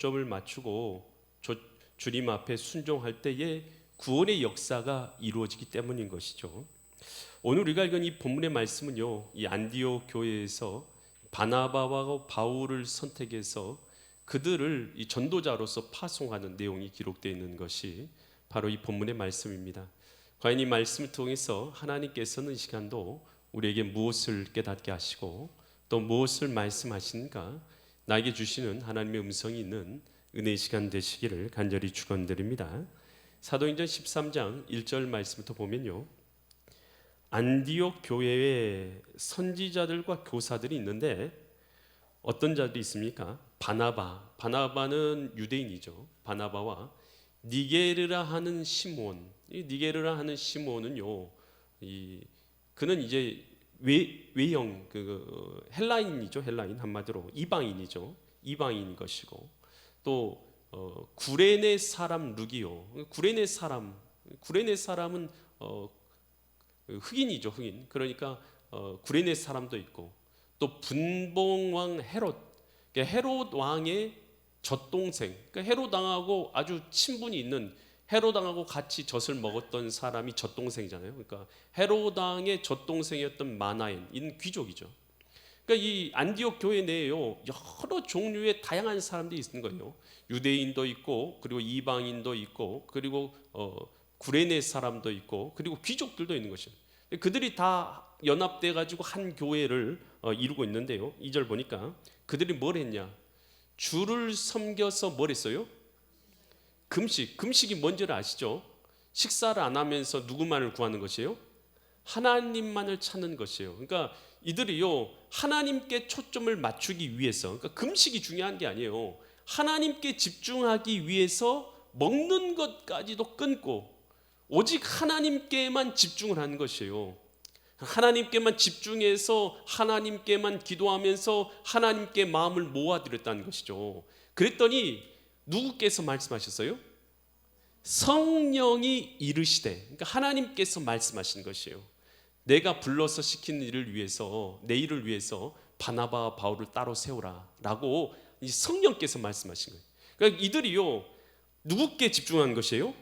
초점을 맞추고 주님 앞에 순종할 때에 구원의 역사가 이루어지기 때문인 것이죠. 오늘 우리가 읽은 이 본문의 말씀은요, 이 안디옥 교회에서 바나바와 바울을 선택해서 그들을 이 전도자로서 파송하는 내용이 기록되어 있는 것이 바로 이 본문의 말씀입니다. 과연 이 말씀을 통해서 하나님께서는 이 시간도 우리에게 무엇을 깨닫게 하시고 또 무엇을 말씀하시는가, 나에게 주시는 하나님의 음성이 있는 은혜의 시간 되시기를 간절히 축원드립니다. 사도행전 13장 1절 말씀부터 보면요, 안디옥 교회에 선지자들과 교사들이 있는데 어떤 자들이 있습니까? 바나바는 유대인이죠. 바나바와 니게르라 하는 시몬. 이 니게르라 하는 시몬은요, 그는 이제 외형 헬라인이죠. 헬라인, 한마디로 이방인이죠. 이방인 것이고, 또 구레네 사람 루기오. 구레네 사람은 흑인이죠. 흑인. 그러니까 구레네 사람도 있고, 또 분봉왕 헤롯 왕의 젖동생, 그러니까 헤롯 왕하고 아주 친분이 있는, 헤롯 왕하고 같이 젖을 먹었던 사람이 젖동생이잖아요. 그러니까 헤롯 왕의 젖동생이었던 마나엔인 귀족이죠. 그러니까 이 안디옥 교회 내에요, 여러 종류의 다양한 사람들이 있는 거예요. 유대인도 있고, 그리고 이방인도 있고, 그리고 구레네 사람도 있고, 그리고 귀족들도 있는 것이죠. 그들이 다 연합돼 가지고 한 교회를 이루고 있는데요. 2절 보니까 그들이 뭘 했냐? 주를 섬겨서 뭘 했어요? 금식이 뭔지를 아시죠? 식사를 안 하면서 누구만을 구하는 것이에요? 하나님만을 찾는 것이에요. 그러니까 이들이요, 하나님께 초점을 맞추기 위해서, 그러니까 금식이 중요한 게 아니에요. 하나님께 집중하기 위해서 먹는 것까지도 끊고 오직 하나님께만 집중을 하는 것이에요. 하나님께만 집중해서 하나님께만 기도하면서 하나님께 마음을 모아드렸다는 것이죠. 그랬더니 누구께서 말씀하셨어요? 성령이 이르시되, 그러니까 하나님께서 말씀하신 것이에요. 내가 불러서 시킨 일을 위해서, 내 일을 위해서 바나바와 바울을 따로 세우라 라고 이 성령께서 말씀하신 거예요. 그러니까 이들이요, 누구께 집중한 것이에요?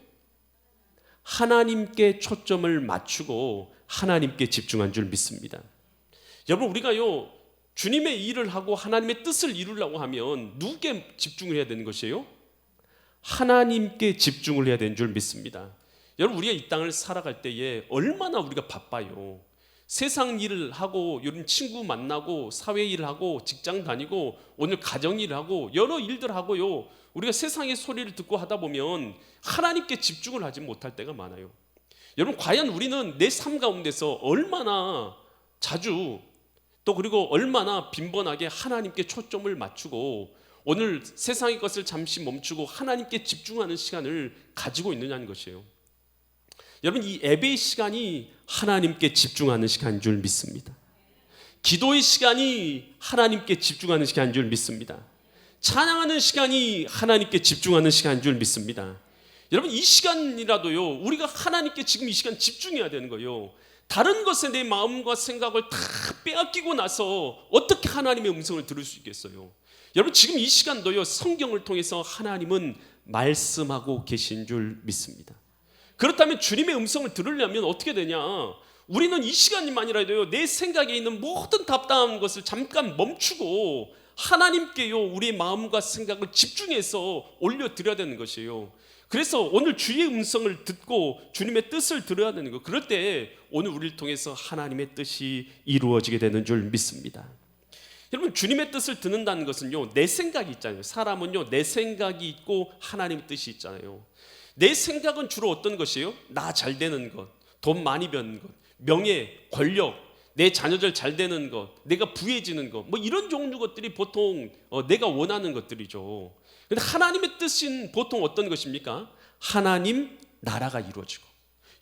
하나님께 초점을 맞추고 하나님께 집중한 줄 믿습니다. 여러분, 우리가요, 주님의 일을 하고 하나님의 뜻을 이루려고 하면 누구께 집중을 해야 되는 것이에요? 하나님께 집중을 해야 되는 줄 믿습니다. 여러분, 우리가 이 땅을 살아갈 때에 얼마나 우리가 바빠요. 세상 일을 하고, 요즘 친구 만나고, 사회 일을 하고, 직장 다니고, 오늘 가정 일을 하고, 여러 일들 하고요, 우리가 세상의 소리를 듣고 하다 보면 하나님께 집중을 하지 못할 때가 많아요. 여러분, 과연 우리는 내 삶 가운데서 얼마나 자주, 또 그리고 얼마나 빈번하게 하나님께 초점을 맞추고 오늘 세상의 것을 잠시 멈추고 하나님께 집중하는 시간을 가지고 있느냐는 것이에요. 여러분, 이 예배의 시간이 하나님께 집중하는 시간인 줄 믿습니다. 기도의 시간이 하나님께 집중하는 시간인 줄 믿습니다. 찬양하는 시간이 하나님께 집중하는 시간인 줄 믿습니다. 여러분, 이 시간이라도요, 우리가 하나님께 지금 이 시간 집중해야 되는 거예요. 다른 것에 내 마음과 생각을 다 빼앗기고 나서 어떻게 하나님의 음성을 들을 수 있겠어요? 여러분, 지금 이 시간도요, 성경을 통해서 하나님은 말씀하고 계신 줄 믿습니다. 그렇다면 주님의 음성을 들으려면 어떻게 되냐? 우리는 이 시간만이라도요, 내 생각에 있는 모든 답답한 것을 잠깐 멈추고 하나님께요, 우리의 마음과 생각을 집중해서 올려드려야 되는 것이에요. 그래서 오늘 주의 음성을 듣고 주님의 뜻을 들어야 되는 거. 그럴 때 오늘 우리를 통해서 하나님의 뜻이 이루어지게 되는 줄 믿습니다. 여러분, 주님의 뜻을 듣는다는 것은요, 내 생각이 있잖아요. 사람은요, 내 생각이 있고 하나님의 뜻이 있잖아요. 내 생각은 주로 어떤 것이에요? 나 잘 되는 것, 돈 많이 버는 것, 명예, 권력, 내 자녀들 잘 되는 것, 내가 부해지는 것, 뭐 이런 종류 것들이 보통 내가 원하는 것들이죠. 근데 하나님의 뜻은 보통 어떤 것입니까? 하나님 나라가 이루어지고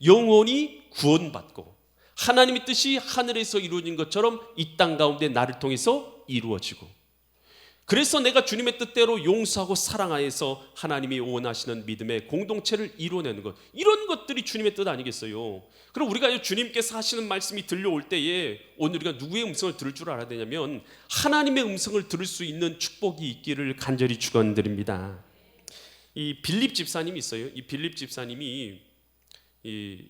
영혼이 구원받고 하나님의 뜻이 하늘에서 이루어진 것처럼 이 땅 가운데 나를 통해서 이루어지고, 그래서 내가 주님의 뜻대로 용서하고 사랑하여서 하나님이 원하시는 믿음의 공동체를 이루어내는 것, 이런 이런 것들이 주님의 뜻 아니겠어요? 그럼 우리가 주님께서 하시는 말씀이 들려올 때에 오늘 우리가 누구의 음성을 들을 줄 알아야 되냐면 하나님의 음성을 들을 수 있는 축복이 있기를 간절히 축원드립니다. 이 빌립 집사님이 있어요. 이 빌립 집사님이 이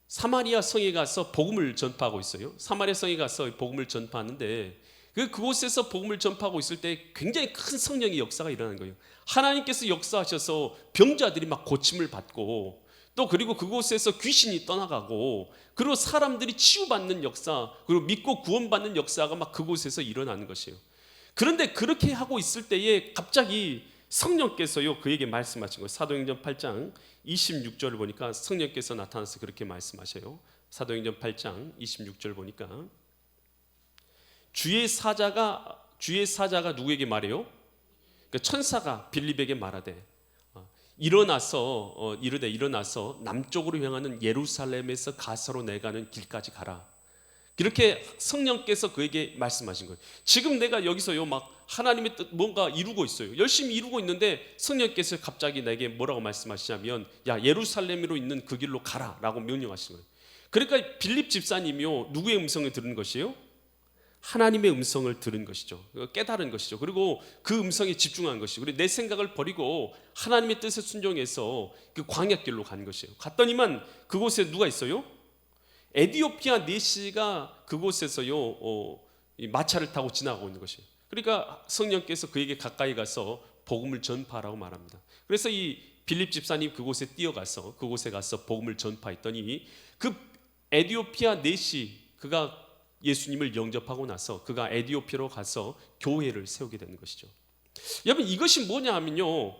사마리아 성에 가서 복음을 전파하고 있어요. 사마리아 성에 가서 복음을 전파하는데 그곳에서 복음을 전파하고 있을 때 굉장히 큰 성령의 역사가 일어나는 거예요. 하나님께서 역사하셔서 병자들이 막 고침을 받고 또 그리고 그곳에서 귀신이 떠나가고 그리고 사람들이 치유받는 역사 그리고 믿고 구원받는 역사가 막 그곳에서 일어나는 것이에요. 그런데 그렇게 하고 있을 때에 갑자기 성령께서요 그에게 말씀하신 거예요. 사도행전 8장 26절을 보니까 성령께서 나타나서 그렇게 말씀하셔요. 사도행전 8장 26절 보니까 주의 사자가 누구에게 말해요? 그러니까 천사가 빌립에게 말하되 일어나서 남쪽으로 향하는 예루살렘에서 가사로 내가는 길까지 가라. 이렇게 성령께서 그에게 말씀하신 거예요. 지금 내가 여기서요 막 하나님의 뜻 뭔가 이루고 있어요. 열심히 이루고 있는데 성령께서 갑자기 내게 뭐라고 말씀하시냐면 야 예루살렘으로 있는 그 길로 가라라고 명령하신 거예요. 그러니까 빌립 집사님이요 누구의 음성을 들은 것이에요? 하나님의 음성을 들은 것이죠. 깨달은 것이죠. 그리고 그 음성에 집중한 것이죠. 그리고 내 생각을 버리고 하나님의 뜻에 순종해서 그 광야길로 간 것이에요. 갔더니만 그곳에 누가 있어요? 에디오피아 내시가 그곳에서요 마차를 타고 지나가고 있는 것이에요. 그러니까 성령께서 그에게 가까이 가서 복음을 전파하라고 말합니다. 그래서 이 빌립 집사님 그곳에 가서 복음을 전파했더니 그 에디오피아 내시 그가 예수님을 영접하고 나서 그가 에디오피아로 가서 교회를 세우게 되는 것이죠. 여러분 이것이 뭐냐 하면요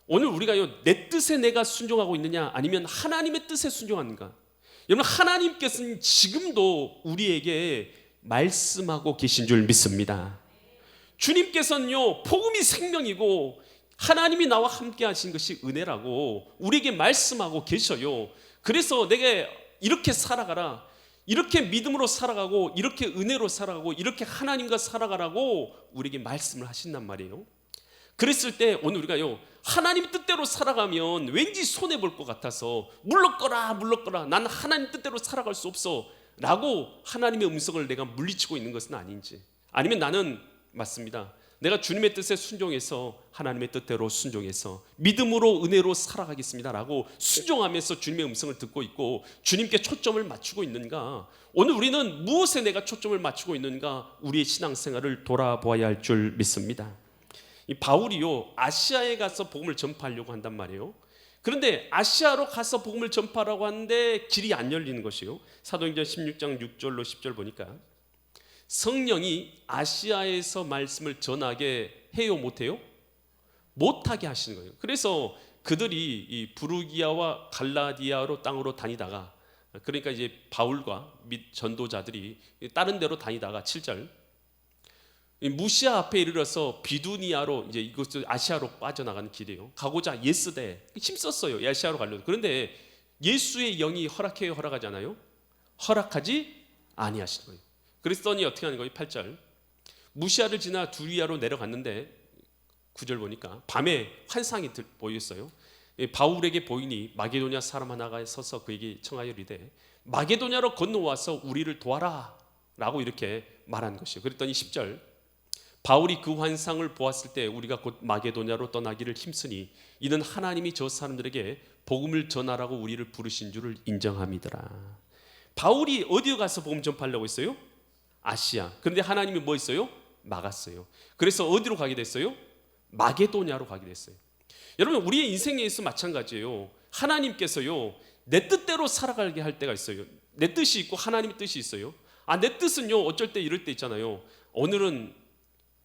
오늘 우리가요 내 뜻에 내가 순종하고 있느냐 아니면 하나님의 뜻에 순종하는가. 여러분 하나님께서는 지금도 우리에게 말씀하고 계신 줄 믿습니다. 주님께서는요 복음이 생명이고 하나님이 나와 함께 하신 것이 은혜라고 우리에게 말씀하고 계셔요. 그래서 내가 이렇게 살아가라, 이렇게 믿음으로 살아가고 이렇게 은혜로 살아가고 이렇게 하나님과 살아가라고 우리에게 말씀을 하신단 말이에요. 그랬을 때 오늘 우리가요 하나님 뜻대로 살아가면 왠지 손해볼 것 같아서 물러거라 난 하나님 뜻대로 살아갈 수 없어 라고 하나님의 음성을 내가 물리치고 있는 것은 아닌지, 아니면 나는 맞습니다 내가 주님의 뜻에 순종해서 하나님의 뜻대로 순종해서 믿음으로 은혜로 살아가겠습니다 라고 순종하면서 주님의 음성을 듣고 있고 주님께 초점을 맞추고 있는가. 오늘 우리는 무엇에 내가 초점을 맞추고 있는가 우리의 신앙생활을 돌아보아야 할 줄 믿습니다. 이 바울이요 아시아에 가서 복음을 전파하려고 한단 말이에요. 그런데 아시아로 가서 복음을 전파하라고 하는데 길이 안 열리는 것이요. 사도행전 16장 6절로 10절 보니까 성령이 아시아에서 말씀을 전하게 해요 못해요? 못하게 하시는 거예요. 그래서 그들이 이 부르기아와 갈라디아로 땅으로 다니다가 그러니까 이제 바울과 및 전도자들이 다른 데로 다니다가 7절 무시아 앞에 이르러서 비두니아로 이제 이곳 아시아로 빠져나가는 길이에요. 가고자 예스대 힘썼어요. 아시아로 가려고. 그런데 예수의 영이 허락해요 허락하지 않아요? 허락하지 아니하시는 거예요. 그랬더니 어떻게 하는 거예요? 8절 무시아를 지나 두리아로 내려갔는데 9절 보니까 밤에 환상이 보였어요. 바울에게 보이니 마게도냐 사람 하나가 서서 그에게 청하여 이르되 마게도냐로 건너와서 우리를 도와라 라고 이렇게 말한 것이에요. 그랬더니 10절 바울이 그 환상을 보았을 때 우리가 곧 마게도냐로 떠나기를 힘쓰니 이는 하나님이 저 사람들에게 복음을 전하라고 우리를 부르신 줄을 인정함이더라. 바울이 어디에 가서 복음 전파하려고 했어요? 아시아. 그런데 하나님이 뭐 했어요? 막았어요. 그래서 어디로 가게 됐어요? 마게도냐로 가게 됐어요. 여러분 우리의 인생에서 마찬가지예요. 하나님께서요 내 뜻대로 살아가게 할 때가 있어요. 내 뜻이 있고 하나님의 뜻이 있어요. 내 뜻은요 어쩔 때 이럴 때 있잖아요. 오늘은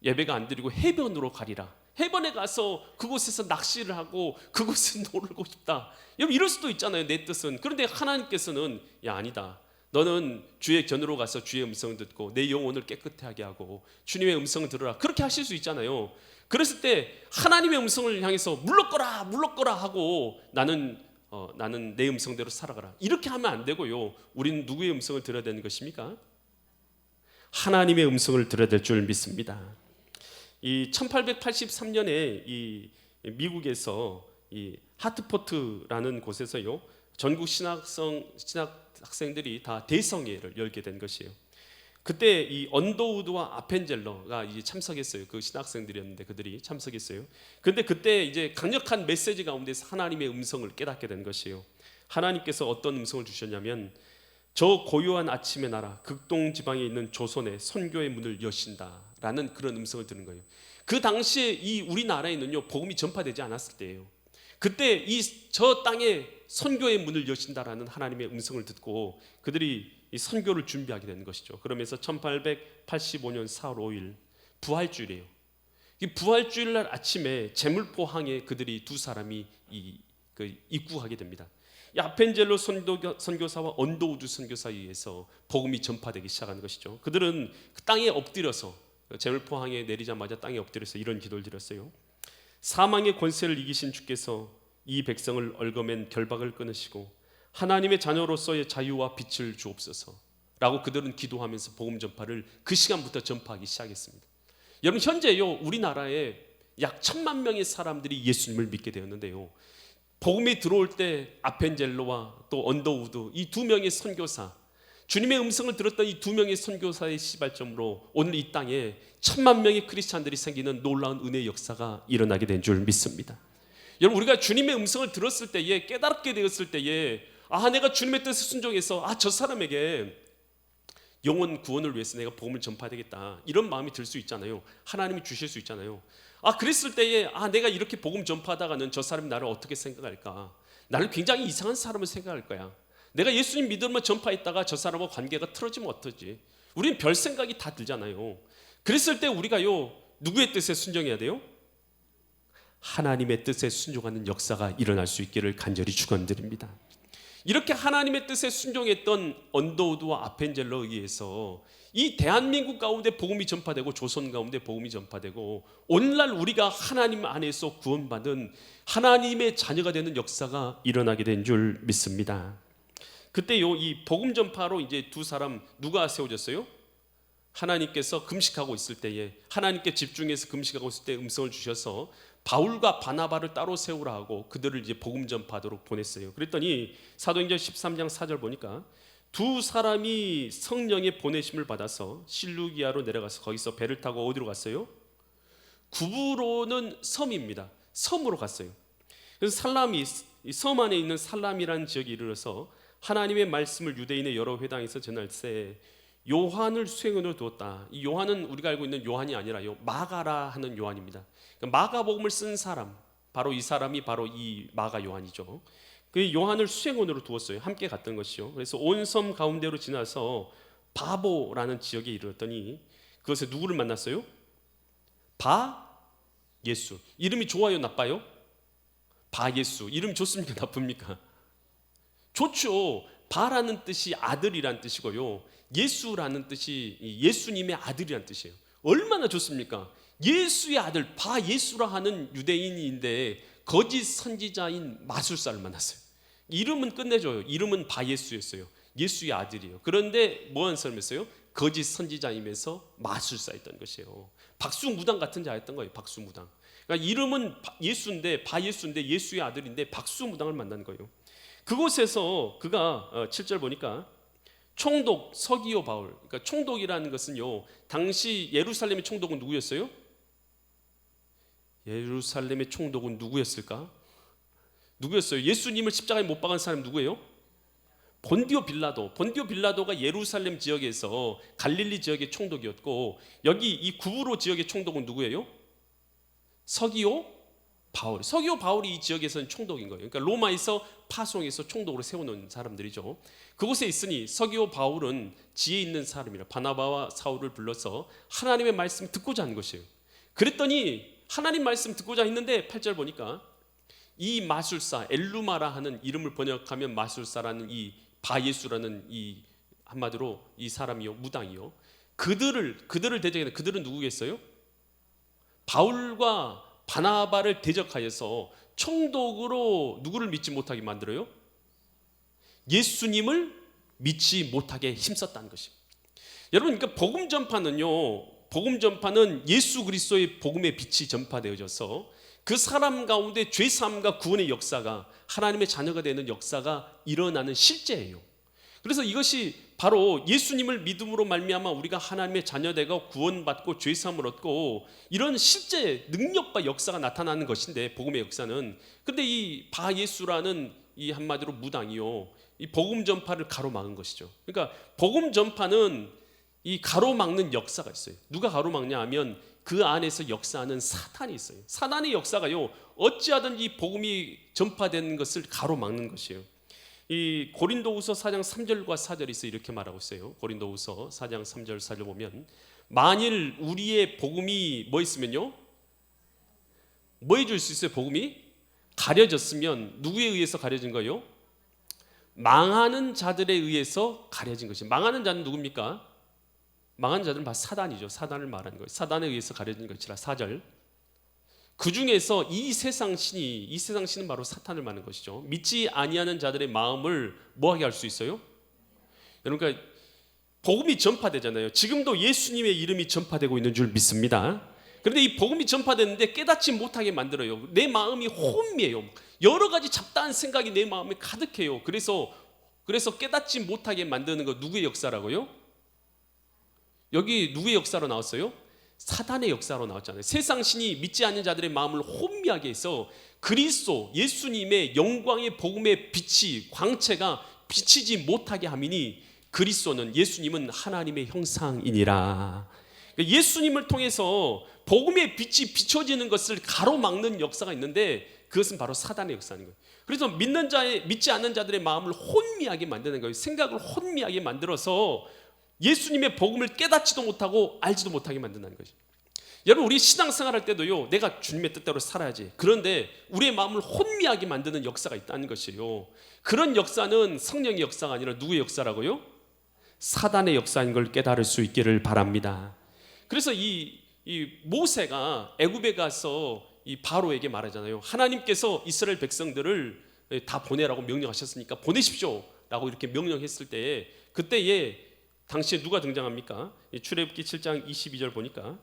예배가 안 드리고 해변으로 가리라. 해변에 가서 그곳에서 낚시를 하고 그곳에 놀고 싶다. 여러분 이럴 수도 있잖아요. 내 뜻은. 그런데 하나님께서는 야 아니다. 너는 주의 견으로 가서 주의 음성을 듣고 내 영혼을 깨끗하게 하게 하고 주님의 음성을 들으라. 그렇게 하실 수 있잖아요. 그랬을 때 하나님의 음성을 향해서 물러거라 하고 나는 내 음성대로 살아가라. 이렇게 하면 안 되고요. 우리는 누구의 음성을 들어야 되는 것입니까? 하나님의 음성을 들어야 될 줄 믿습니다. 이 1883년에 이 미국에서 이 하트포트라는 곳에서요 전국 신학생들이 다 대성회를 열게 된 것이에요. 그때 이 언더우드와 아펜젤러가 이제 참석했어요. 그 신학생들이었는데 그들이 참석했어요. 근데 그때 이제 강력한 메시지 가운데서 하나님의 음성을 깨닫게 된 것이에요. 하나님께서 어떤 음성을 주셨냐면, 저 고요한 아침의 나라 극동 지방에 있는 조선에 선교의 문을 여신다라는 그런 음성을 듣는 거예요. 그 당시에 이 우리나라에는요 복음이 전파되지 않았을 때예요. 그때 이 저 땅에 선교의 문을 여신다라는 하나님의 음성을 듣고 그들이 이 선교를 준비하게 되는 것이죠. 그러면서 1885년 4월 5일 부활주일이에요. 이 부활주일 날 아침에 제물포항에 그들이 두 사람이 입국하게 됩니다. 이 아펜젤로 선교사와 언더우드 선교사에 의해서 복음이 전파되기 시작한 것이죠. 그들은 그 땅에 엎드려서, 제물포항에 내리자마자 땅에 엎드려서 이런 기도를 드렸어요. 사망의 권세를 이기신 주께서 이 백성을 얽어맨 결박을 끊으시고 하나님의 자녀로서의 자유와 빛을 주옵소서 라고 그들은 기도하면서 복음 전파를 그 시간부터 전파하기 시작했습니다. 여러분, 현재요 우리나라에 약 1,000만 명의 사람들이 예수님을 믿게 되었는데요, 복음이 들어올 때 아펜젤로와 또 언더우드 이 두 명의 선교사, 주님의 음성을 들었던 이 두 명의 선교사의 시발점으로 오늘 이 땅에 1,000만 명의 크리스찬들이 생기는 놀라운 은혜의 역사가 일어나게 된 줄 믿습니다. 여러분, 우리가 주님의 음성을 들었을 때에, 깨닫게 되었을 때에, 내가 주님의 뜻에 순종해서 저 사람에게 영혼 구원을 위해서 내가 복음을 전파해야 되겠다, 이런 마음이 들 수 있잖아요. 하나님이 주실 수 있잖아요. 그랬을 때에 내가 이렇게 복음 전파하다가는 저 사람이 나를 어떻게 생각할까? 나를 굉장히 이상한 사람을 생각할 거야. 내가 예수님 믿음을 전파했다가 저 사람과 관계가 틀어지면 어떠지? 우리는 별 생각이 다 들잖아요. 그랬을 때 우리가요 누구의 뜻에 순종해야 돼요? 하나님의 뜻에 순종하는 역사가 일어날 수 있기를 간절히 축원드립니다. 이렇게 하나님의 뜻에 순종했던 언더우드와 아펜젤러에 의해서 이 대한민국 가운데 복음이 전파되고 조선 가운데 복음이 전파되고 오늘날 우리가 하나님 안에서 구원받은 하나님의 자녀가 되는 역사가 일어나게 된 줄 믿습니다. 그때요 이 복음 전파로 이제 두 사람 누가 세워졌어요? 하나님께서 금식하고 있을 때에, 하나님께 집중해서 금식하고 있을 때 음성을 주셔서 바울과 바나바를 따로 세우라 하고 그들을 이제 복음 전파하도록 보냈어요. 그랬더니 사도행전 13장 4절 보니까 두 사람이 성령의 보내심을 받아서 실루기아로 내려가서 거기서 배를 타고 어디로 갔어요? 구브로는 섬입니다. 섬으로 갔어요. 그래서 살람이, 섬 안에 있는 살람이라는 지역에 이르러서 하나님의 말씀을 유대인의 여러 회당에서 전할 때 요한을 수행원으로 두었다. 이 요한은 우리가 알고 있는 요한이 아니라요 마가라 하는 요한입니다. 그러니까 마가복음을 쓴 사람, 바로 이 사람이 바로 이 마가 요한이죠. 그 요한을 수행원으로 두었어요. 함께 갔던 것이요. 그래서 온 섬 가운데로 지나서 바보라는 지역에 이르렀더니 그것에 누구를 만났어요? 예수. 이름이 좋아요, 나빠요? 예수. 이름 좋습니까, 나쁩니까? 좋죠. 바라는 뜻이 아들이란 뜻이고요, 예수라는 뜻이 예수님의 아들이란 뜻이에요. 얼마나 좋습니까? 예수의 아들 예수라 하는 유대인인데 거짓 선지자인 마술사를 만났어요. 이름은 끝내줘요. 이름은 예수였어요. 예수의 아들이에요. 그런데 뭐하는 사람이었어요? 거짓 선지자이면서 마술사였던 것이에요. 박수무당 같은 자였던 거예요. 박수무당. 그러니까 이름은 예수인데 예수의 아들인데 박수무당을 만난 거예요. 그곳에서 그가 7절 보니까 총독 서기오 바울, 그러니까 총독이라는 것은요 당시 예루살렘의 총독은 누구였어요? 예루살렘의 총독은 누구였을까? 누구였어요? 예수님을 십자가에 못 박은 사람 누구예요? 본디오 빌라도가 예루살렘 지역에서 갈릴리 지역의 총독이었고, 여기 이 구브로 지역의 총독은 누구예요? 서기오 바울이 이 지역에서는 총독인 거예요. 그러니까 로마에서 파송해서 총독으로 세워놓은 사람들이죠. 그곳에 있으니 서기오 바울은 지혜 있는 사람이라 바나바와 사울을 불러서 하나님의 말씀 듣고자 한 것이에요. 그랬더니 하나님 말씀 듣고자 했는데 8절 보니까 이 마술사 엘루마라 하는, 이름을 번역하면 마술사라는 이 바예수라는 이 한마디로 이 사람이요 무당이요, 그들을 대적해. 그들은 누구겠어요? 바울과 바나바를 대적하여서 총독으로 누구를 믿지 못하게 만들어요? 예수님을 믿지 못하게 힘썼다는 것입니다. 여러분, 그러니까 복음 전파는 예수 그리스도의 복음의 빛이 전파되어져서 그 사람 가운데 죄사함과 구원의 역사가, 하나님의 자녀가 되는 역사가 일어나는 실제예요. 그래서 이것이 바로 예수님을 믿음으로 말미암아 우리가 하나님의 자녀되고 구원받고 죄사함을 얻고 이런 실제 능력과 역사가 나타나는 것인데, 복음의 역사는. 근데 이 바예수라는 이 한마디로 무당이요, 이 복음 전파를 가로막은 것이죠. 그러니까 복음 전파는 이 가로막는 역사가 있어요. 누가 가로막냐 하면 그 안에서 역사하는 사탄이 있어요. 사탄의 역사가요, 어찌하든지 복음이 전파되는 것을 가로막는 것이에요. 이 고린도후서 4장 3절과 4절이 있어 이렇게 말하고 있어요. 고린도후서 4장 3절 4절 보면, 만일 우리의 복음이 뭐 있으면요, 뭐 해줄 수 있어요? 복음이 가려졌으면 누구에 의해서 가려진 거예요? 망하는 자들에 의해서 가려진 것이. 망하는 자는 누굽니까? 망하는 자들은 바로 사단이죠. 사단을 말하는 거예요. 사단에 의해서 가려진 것이라. 4절, 그 중에서 이 세상 신은 바로 사탄을 말하는 것이죠. 믿지 아니하는 자들의 마음을 뭐하게 할 수 있어요? 그러니까 복음이 전파되잖아요. 지금도 예수님의 이름이 전파되고 있는 줄 믿습니다. 그런데 이 복음이 전파되는데 깨닫지 못하게 만들어요. 내 마음이 혼미해요. 여러 가지 잡다한 생각이 내 마음에 가득해요. 그래서 깨닫지 못하게 만드는 거 누구의 역사라고요? 여기 누구의 역사로 나왔어요? 사단의 역사로 나왔잖아요. 세상 신이 믿지 않는 자들의 마음을 혼미하게 해서 그리스도 예수님의 영광의 복음의 빛이, 광채가 비치지 못하게 함이니, 그리스도는, 예수님은 하나님의 형상이니라. 예수님을 통해서 복음의 빛이 비춰지는 것을 가로막는 역사가 있는데, 그것은 바로 사단의 역사인 거예요. 그래서 믿지 않는 자들의 마음을 혼미하게 만드는 거예요. 생각을 혼미하게 만들어서 예수님의 복음을 깨닫지도 못하고 알지도 못하게 만든다는 거죠. 여러분, 우리 신앙생활 할 때도요, 내가 주님의 뜻대로 살아야지. 그런데 우리의 마음을 혼미하게 만드는 역사가 있다는 것이에요. 그런 역사는 성령의 역사가 아니라 누구의 역사라고요? 사단의 역사인 걸 깨달을 수 있기를 바랍니다. 그래서 이 모세가 애굽에 가서 이 바로에게 말하잖아요. 하나님께서 이스라엘 백성들을 다 보내라고 명령하셨으니까 보내십시오 라고 이렇게 명령했을 때에, 그때에 당시에 누가 등장합니까? 출애굽기 7장 22절 보니까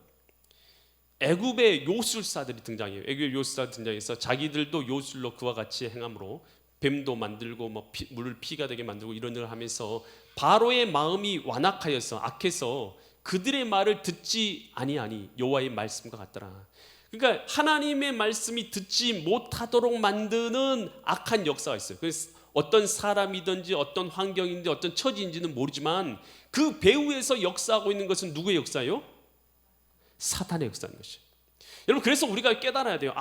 애굽의 요술사들이 등장해요. 애굽의 요술사들이 등장해서 자기들도 요술로 그와 같이 행함으로 뱀도 만들고 물을 피가 되게 만들고 이런 일을 하면서 바로의 마음이 완악하여서 악해서 그들의 말을 듣지 아니하니 여호와의 말씀과 같더라. 그러니까 하나님의 말씀이 듣지 못하도록 만드는 악한 역사가 있어요. 그래서 어떤 사람이든지 어떤 환경인지 어떤 처지인지는 모르지만 그 배후에서 역사하고 있는 것은 누구의 역사예요? 사탄의 역사인 것이에요. 여러분, 그래서 우리가 깨달아야 돼요.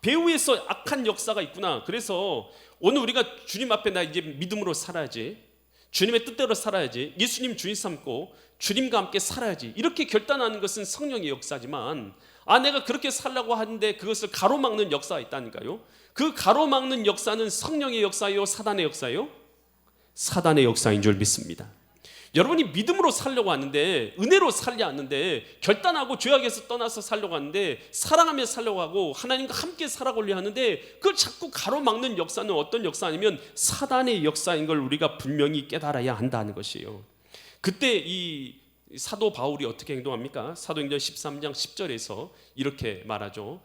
배후에서 악한 역사가 있구나. 그래서 오늘 우리가 주님 앞에 나 이제 믿음으로 살아야지, 주님의 뜻대로 살아야지, 예수님 주인 삼고 주님과 함께 살아야지, 이렇게 결단하는 것은 성령의 역사지만, 내가 그렇게 살려고 하는데 그것을 가로막는 역사가 있다니까요. 그 가로막는 역사는 성령의 역사예요, 사단의 역사예요? 사단의 역사인 줄 믿습니다. 여러분이 믿음으로 살려고 하는데, 은혜로 살려 하는데, 결단하고 죄악에서 떠나서 살려고 하는데, 사랑하며 살려고 하고 하나님과 함께 살아가려 하는데, 그걸 자꾸 가로막는 역사는 어떤 역사 아니면 사단의 역사인 걸 우리가 분명히 깨달아야 한다는 것이에요. 그때 이 사도 바울이 어떻게 행동합니까? 사도행전 13장 10절에서 이렇게 말하죠.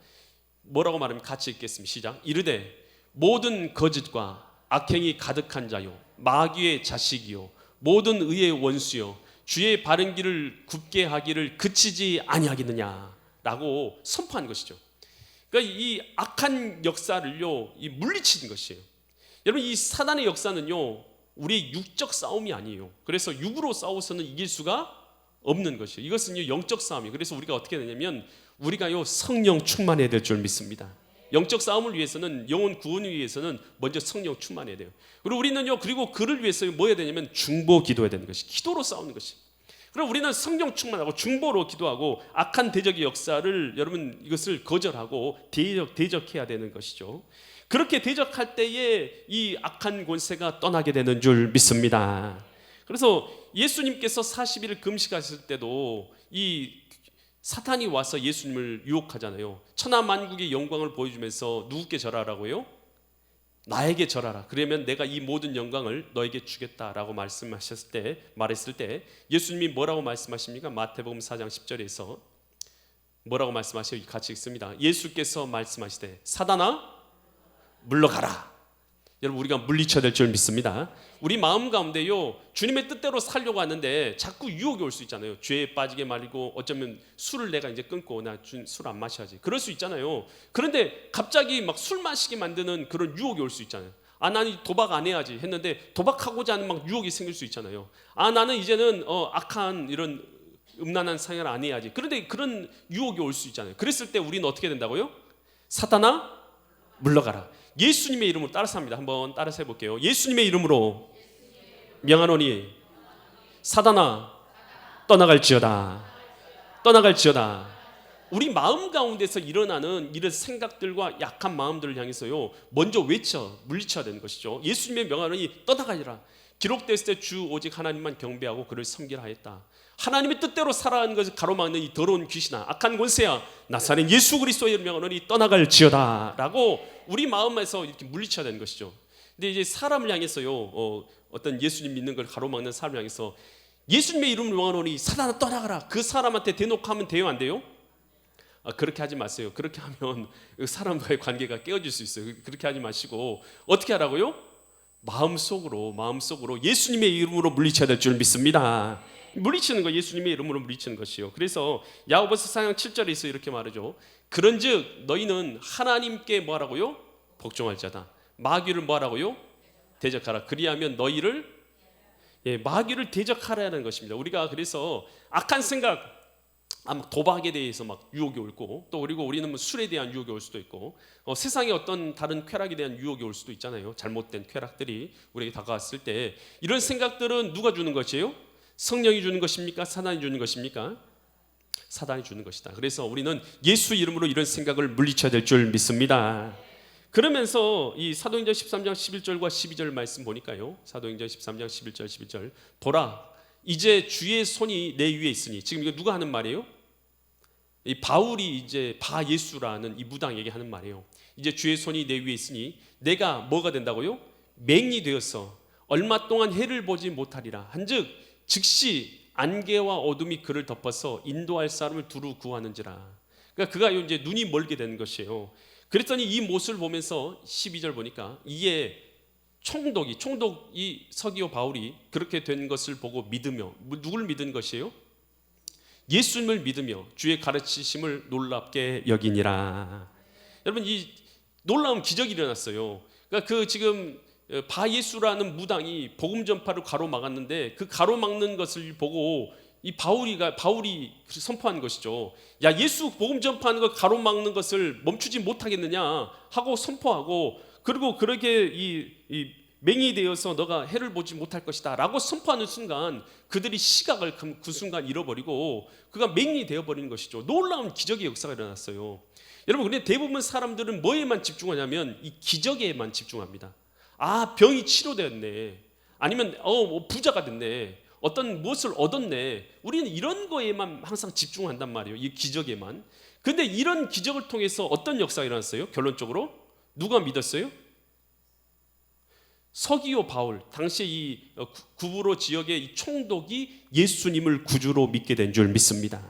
뭐라고 말합니까? 같이 읽겠습니다. 시작. 이르되 모든 거짓과 악행이 가득한 자요, 마귀의 자식이요, 모든 의의 원수요, 주의 바른 길을 굽게 하기를 그치지 아니하겠느냐라고 선포한 것이죠. 그러니까 이 악한 역사를요, 물리치는 것이에요. 여러분, 이 사단의 역사는요, 우리의 육적 싸움이 아니에요. 그래서 육으로 싸워서는 이길 수가 없는 것이에요. 이것은 영적 싸움이에요. 그래서 우리가 어떻게 되냐면, 우리가요 성령 충만해야 될 줄 믿습니다. 영적 싸움을 위해서는, 영혼 구원을 위해서는 먼저 성령 충만해야 돼요. 그리고 우리는요, 그리고 그를 위해서 뭐 해야 되냐면 중보 기도해야 되는 것이, 기도로 싸우는 것이. 그럼 우리는 성령 충만하고 중보로 기도하고 악한 대적의 역사를, 여러분, 이것을 거절하고 대적해야 되는 것이죠. 그렇게 대적할 때에 이 악한 권세가 떠나게 되는 줄 믿습니다. 그래서 예수님께서 40일 금식하실 때도 이 사탄이 와서 예수님을 유혹하잖아요. 천하만국의 영광을 보여주면서 누구께 절하라고요? 나에게 절하라. 그러면 내가 이 모든 영광을 너에게 주겠다라고 말했을 때 예수님이 뭐라고 말씀하십니까? 마태복음 4장 10절에서 뭐라고 말씀하세요? 같이 읽습니다. 예수께서 말씀하시되 사단아 물러가라. 여러분 우리가 물리쳐야 될 줄 믿습니다. 우리 마음 가운데요 주님의 뜻대로 살려고 하는데 자꾸 유혹이 올 수 있잖아요. 죄에 빠지게 말이고 어쩌면 술을 내가 이제 끊고 나 술 안 마셔야지 그럴 수 있잖아요. 그런데 갑자기 막 술 마시게 만드는 그런 유혹이 올 수 있잖아요. 아 나는 도박 안 해야지 했는데 도박하고자 하는 막 유혹이 생길 수 있잖아요. 아 나는 이제는 악한 이런 음란한 생활 안 해야지. 그런데 그런 유혹이 올 수 있잖아요. 그랬을 때 우리는 어떻게 된다고요? 사탄아 물러가라. 예수님의 이름으로 따라서 합니다. 한번 따라서 해볼게요. 예수님의 이름으로 명하노니 사단아 떠나갈지어다. 떠나갈지어다. 우리 마음 가운데서 일어나는 이런 생각들과 약한 마음들을 향해서요 먼저 물리쳐야 되는 것이죠. 예수님의 명하노니 떠나가리라. 기록됐을 때 주 오직 하나님만 경배하고 그를 섬기라 하였다. 하나님의 뜻대로 살아가는 것을 가로막는 이 더러운 귀신아 악한 권세야 나사렛 예수 그리스도의 명하노니 떠나갈지어다 라고 우리 마음에서 이렇게 물리쳐야 되는 것이죠. 근데 이제 사람을 향해서요 어떤 예수님 믿는 걸 가로막는 사람을 향해서 예수님의 이름으로 명하노니 사단아 떠나가라. 그 사람한테 대놓고 하면 돼요 안 돼요? 그렇게 하지 마세요. 그렇게 하면 사람과의 관계가 깨어질 수 있어요. 그렇게 하지 마시고 어떻게 하라고요? 마음속으로 예수님의 이름으로 물리쳐야 될 줄 믿습니다. 물리치는 거 예수님의 이름으로 물리치는 것이요. 그래서 야고보서 4장 7절에서 이렇게 말하죠. 그런즉 너희는 하나님께 뭐하라고요? 복종할 자다. 마귀를 뭐하라고요? 대적하라. 그리하면 너희를 마귀를 대적하라는 것입니다. 우리가 그래서 악한 생각 도박에 대해서 막 유혹이 올고 또 그리고 우리는 뭐 술에 대한 유혹이 올 수도 있고 세상에 어떤 다른 쾌락에 대한 유혹이 올 수도 있잖아요. 잘못된 쾌락들이 우리에게 다가왔을 때 이런 생각들은 누가 주는 것이에요? 성령이 주는 것입니까? 사단이 주는 것입니까? 사단이 주는 것이다. 그래서 우리는 예수 이름으로 이런 생각을 물리쳐야 될 줄 믿습니다. 그러면서 이 사도행전 13장 11절과 12절 말씀 보니까요. 사도행전 13장 11절 12절 보라 이제 주의 손이 내 위에 있으니 지금 이거 누가 하는 말이에요? 이 바울이 이제 바예수라는 이 무당에게 하는 말이에요. 이제 주의 손이 내 위에 있으니 내가 뭐가 된다고요? 맹이 되어서 얼마 동안 해를 보지 못하리라 한즉 즉시 안개와 어둠이 그를 덮어서 인도할 사람을 두루 구하는지라. 그러니까 그가 이제 눈이 멀게 되는 것이에요. 그랬더니 이 모습을 보면서 12절 보니까 이에 총독이 서기오 바울이 그렇게 된 것을 보고 믿으며 누굴 믿은 것이에요? 예수님을 믿으며 주의 가르치심을 놀랍게 여기니라. 여러분 이 놀라운 기적이 일어났어요. 그러니까 그 지금 바예수라는 무당이 복음 전파를 가로막았는데 그 가로막는 것을 보고 이 바울이 선포한 것이죠. 야 예수 복음 전파하는 걸 가로막는 것을 멈추지 못하겠느냐 하고 선포하고 그리고 그렇게 이 맹이 되어서 너가 해를 보지 못할 것이다 라고 선포하는 순간 그들이 시각을 그 순간 잃어버리고 그가 맹이 되어버리는 것이죠. 놀라운 기적의 역사가 일어났어요. 여러분 근데 대부분 사람들은 뭐에만 집중하냐면 이 기적에만 집중합니다. 아 병이 치료되었네 아니면 부자가 됐네 어떤 무엇을 얻었네. 우리는 이런 거에만 항상 집중한단 말이에요. 이 기적에만. 근데 이런 기적을 통해서 어떤 역사가 일어났어요? 결론적으로 누가 믿었어요? 서기오 바울 당시 이 구브로 지역의 이 총독이 예수님을 구주로 믿게 된 줄 믿습니다.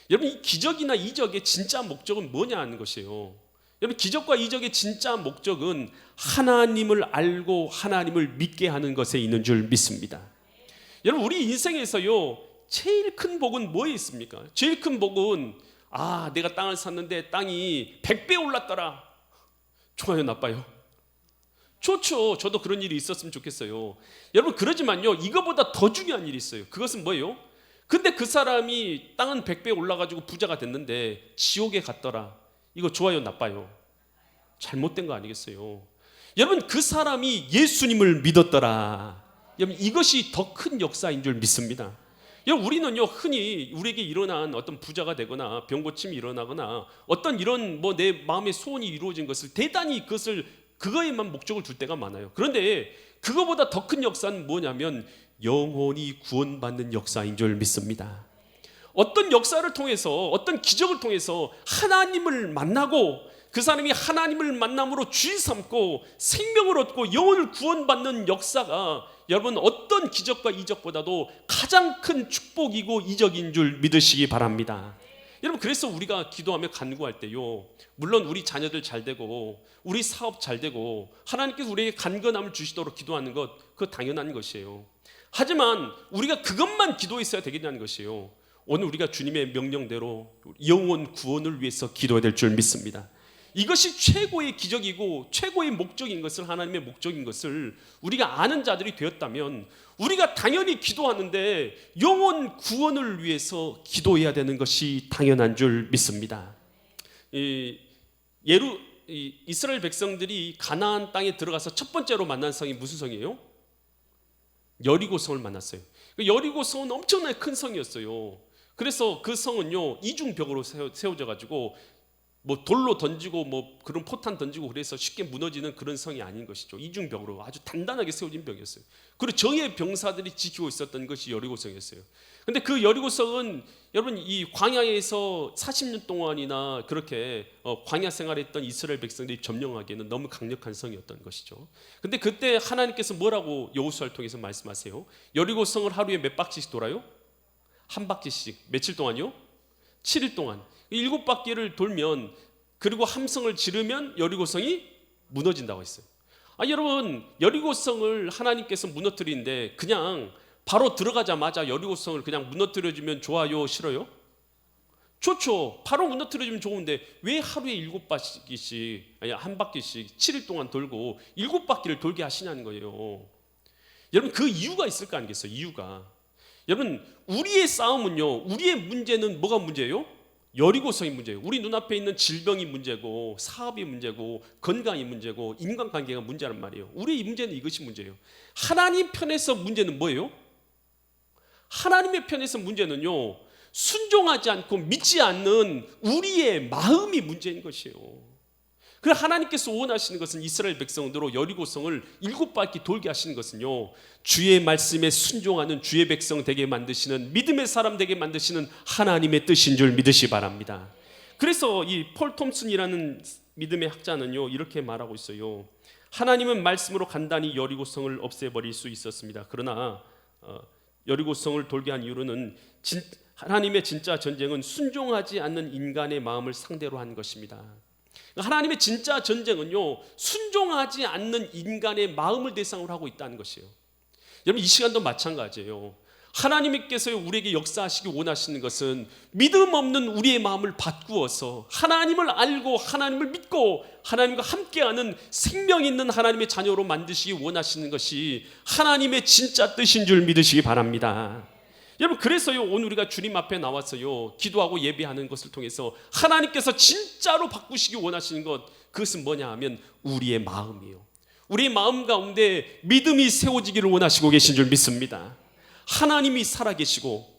여러분 이 기적이나 이적의 진짜 목적은 뭐냐 하는 것이에요. 여러분 기적과 이적의 진짜 목적은 하나님을 알고 하나님을 믿게 하는 것에 있는 줄 믿습니다. 여러분 우리 인생에서요 제일 큰 복은 뭐에 있습니까? 제일 큰 복은 내가 땅을 샀는데 땅이 100배 올랐더라. 좋아요 나빠요? 좋죠. 저도 그런 일이 있었으면 좋겠어요. 여러분 그러지만요 이거보다 더 중요한 일이 있어요. 그것은 뭐예요? 근데 그 사람이 땅은 100배 올라가지고 부자가 됐는데 지옥에 갔더라. 이거 좋아요 나빠요? 잘못된 거 아니겠어요? 여러분 그 사람이 예수님을 믿었더라. 여러분 이것이 더 큰 역사인 줄 믿습니다. 여러분 우리는요 흔히 우리에게 일어난 어떤 부자가 되거나 병고침이 일어나거나 어떤 이런 내 마음의 소원이 이루어진 것을 대단히 그거에만 목적을 둘 때가 많아요. 그런데 그거보다 더 큰 역사는 뭐냐면 영혼이 구원받는 역사인 줄 믿습니다. 어떤 역사를 통해서 어떤 기적을 통해서 하나님을 만나고 그 사람이 하나님을 만남으로 주인 삼고 생명을 얻고 영혼을 구원받는 역사가 여러분 어떤 기적과 이적보다도 가장 큰 축복이고 이적인 줄 믿으시기 바랍니다. 여러분, 그래서 우리가 기도하며 간구할 때요, 물론 우리 자녀들 잘 되고 우리 사업 잘 되고 하나님께서 우리에게 간건함을 주시도록 기도하는 것, 그거 당연한 것이에요. 하지만 우리가 그것만 기도했어야 되겠냐는 것이에요. 오늘 우리가 주님의 명령대로 영혼 구원을 위해서 기도해야 될 줄 믿습니다. 이것이 최고의 기적이고 최고의 목적인 것을, 하나님의 목적인 것을 우리가 아는 자들이 되었다면 우리가 당연히 기도하는데 영혼 구원을 위해서 기도해야 되는 것이 당연한 줄 믿습니다. 이스라엘 백성들이 가나안 땅에 들어가서 첫 번째로 만난 성이 무슨 성이에요? 여리고성을 만났어요. 여리고성은 엄청나게 큰 성이었어요. 그래서 그 성은요, 이중벽으로 세워져 가지고 뭐 돌로 던지고 뭐 그런 포탄 던지고 그래서 쉽게 무너지는 그런 성이 아닌 것이죠. 이중벽으로 아주 단단하게 세워진 벽이었어요. 그리고 정예 병사들이 지키고 있었던 것이 여리고성이었어요. 근데 그 여리고성은 여러분, 이 광야에서 40년 동안이나 그렇게 광야 생활했던 이스라엘 백성들이 점령하기에는 너무 강력한 성이었던 것이죠. 근데 그때 하나님께서 뭐라고 여호수아를 통해서 말씀하세요? 여리고성을 하루에 몇 바퀴씩 돌아요? 한 바퀴씩. 며칠 동안요? 7일 동안. 7바퀴를 돌면, 그리고 함성을 지르면 여리고성이 무너진다고 했어요. 여러분, 여리고성을 하나님께서 무너뜨리는데 그냥 바로 들어가자마자 여리고성을 그냥 무너뜨려주면 좋아요, 싫어요? 좋죠. 바로 무너뜨려주면 좋은데 왜 하루에 7바퀴씩, 아니 한 바퀴씩 7일 동안 돌고 7바퀴를 돌게 하시냐는 거예요. 여러분, 그 이유가 있을 거 아니겠어요? 이유가. 여러분, 우리의 싸움은요, 우리의 문제는 뭐가 문제예요? 여리고성이 문제예요. 우리 눈앞에 있는 질병이 문제고, 사업이 문제고, 건강이 문제고, 인간관계가 문제란 말이에요. 우리의 문제는 이것이 문제예요. 하나님 편에서 문제는 뭐예요? 하나님의 편에서 문제는요, 순종하지 않고 믿지 않는 우리의 마음이 문제인 것이에요. 그래서 하나님께서 원하시는 것은 이스라엘 백성들로 여리고성을 7바퀴 돌게 하시는 것은요, 주의 말씀에 순종하는 주의 백성 되게 만드시는, 믿음의 사람 되게 만드시는 하나님의 뜻인 줄 믿으시 바랍니다. 그래서 이 폴 톰슨이라는 믿음의 학자는요, 이렇게 말하고 있어요. 하나님은 말씀으로 간단히 여리고성을 없애버릴 수 있었습니다. 그러나 여리고성을 돌게 한 이유는 하나님의 진짜 전쟁은 순종하지 않는 인간의 마음을 상대로 한 것입니다. 하나님의 진짜 전쟁은요, 순종하지 않는 인간의 마음을 대상으로 하고 있다는 것이에요. 여러분, 이 시간도 마찬가지예요. 하나님께서 우리에게 역사하시기 원하시는 것은 믿음 없는 우리의 마음을 바꾸어서 하나님을 알고 하나님을 믿고 하나님과 함께하는 생명 있는 하나님의 자녀로 만드시기 원하시는 것이 하나님의 진짜 뜻인 줄 믿으시기 바랍니다. 여러분, 그래서요, 오늘 우리가 주님 앞에 나와서요, 기도하고 예배하는 것을 통해서 하나님께서 진짜로 바꾸시기 원하시는 것, 그것은 뭐냐 하면 우리의 마음이에요. 우리의 마음 가운데 믿음이 세워지기를 원하시고 계신 줄 믿습니다. 하나님이 살아계시고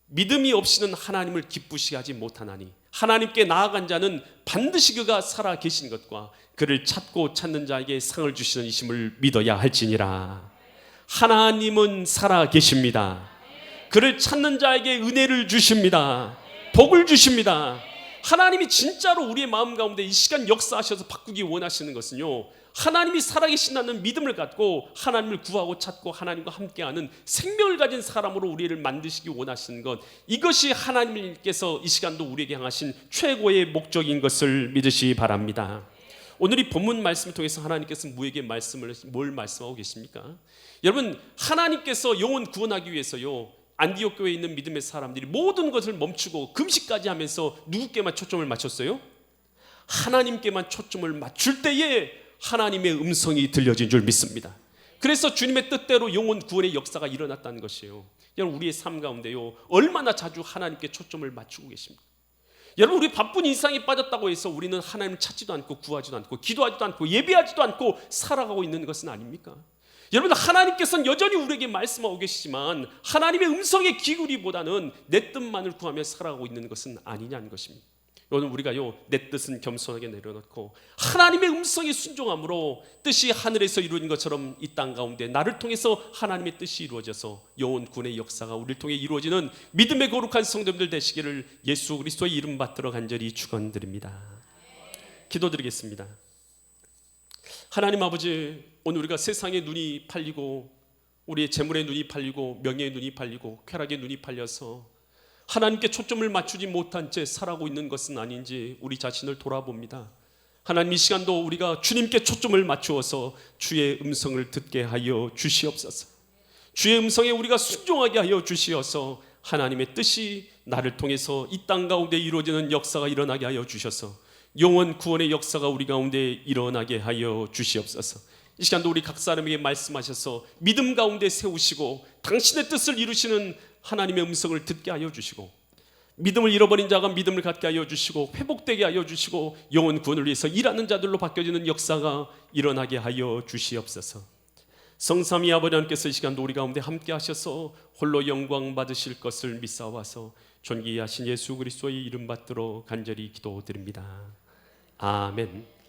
믿음이 없이는 하나님을 기쁘시게 하지 못하나니 하나님께 나아간 자는 반드시 그가 살아계신 것과 그를 찾고 찾는 자에게 상을 주시는 이심을 믿어야 할지니라. 하나님은 살아계십니다. 그를 찾는 자에게 은혜를 주십니다. 복을 주십니다. 하나님이 진짜로 우리의 마음 가운데 이 시간 역사하셔서 바꾸기 원하시는 것은요, 하나님이 살아계신다는 믿음을 갖고 하나님을 구하고 찾고 하나님과 함께하는 생명을 가진 사람으로 우리를 만드시기 원하시는 것, 이것이 하나님께서 이 시간도 우리에게 향하신 최고의 목적인 것을 믿으시기 바랍니다. 오늘 이 본문 말씀을 통해서 하나님께서 뭘 말씀하고 계십니까? 여러분, 하나님께서 영혼 구원하기 위해서요, 안디옥 교회에 있는 믿음의 사람들이 모든 것을 멈추고 금식까지 하면서 누구께만 초점을 맞췄어요? 하나님께만 초점을 맞출 때에 하나님의 음성이 들려진 줄 믿습니다. 그래서 주님의 뜻대로 영혼 구원의 역사가 일어났다는 것이에요. 여러분, 우리의 삶 가운데요, 얼마나 자주 하나님께 초점을 맞추고 계십니까? 여러분, 우리 바쁜 일상에 빠졌다고 해서 우리는 하나님을 찾지도 않고 구하지도 않고 기도하지도 않고 예배하지도 않고 살아가고 있는 것은 아닙니까? 여러분, 하나님께서는 여전히 우리에게 말씀하고 계시지만 하나님의 음성에 기울이보다는 내 뜻만을 구하며 살아가고 있는 것은 아니냐는 것입니다. 오늘 우리가요, 내 뜻은 겸손하게 내려놓고 하나님의 음성에 순종함으로 뜻이 하늘에서 이루어진 것처럼 이 땅 가운데 나를 통해서 하나님의 뜻이 이루어져서 영혼 구원의 역사가 우리를 통해 이루어지는 믿음의 거룩한 성도들 되시기를 예수 그리스도의 이름 받들어 간절히 축원드립니다. 기도드리겠습니다. 하나님 아버지, 오늘 우리가 세상의 눈이 팔리고 우리의 재물의 눈이 팔리고 명예의 눈이 팔리고 쾌락의 눈이 팔려서 하나님께 초점을 맞추지 못한 채 살아가고 있는 것은 아닌지 우리 자신을 돌아봅니다. 하나님, 이 시간도 우리가 주님께 초점을 맞추어서 주의 음성을 듣게 하여 주시옵소서. 주의 음성에 우리가 순종하게 하여 주시어서 하나님의 뜻이 나를 통해서 이 땅 가운데 이루어지는 역사가 일어나게 하여 주셔서 영원 구원의 역사가 우리 가운데 일어나게 하여 주시옵소서. 이 시간도 우리 각 사람에게 말씀하셔서 믿음 가운데 세우시고 당신의 뜻을 이루시는 하나님의 음성을 듣게 하여 주시고, 믿음을 잃어버린 자가 믿음을 갖게 하여 주시고, 회복되게 하여 주시고, 영원 구원을 위해서 일하는 자들로 바뀌어지는 역사가 일어나게 하여 주시옵소서. 성삼위 아버지 하나님께서 이 시간도 우리 가운데 함께 하셔서 홀로 영광 받으실 것을 믿사와서 존귀하신 예수 그리스도의 이름 받들어 간절히 기도드립니다. 아멘.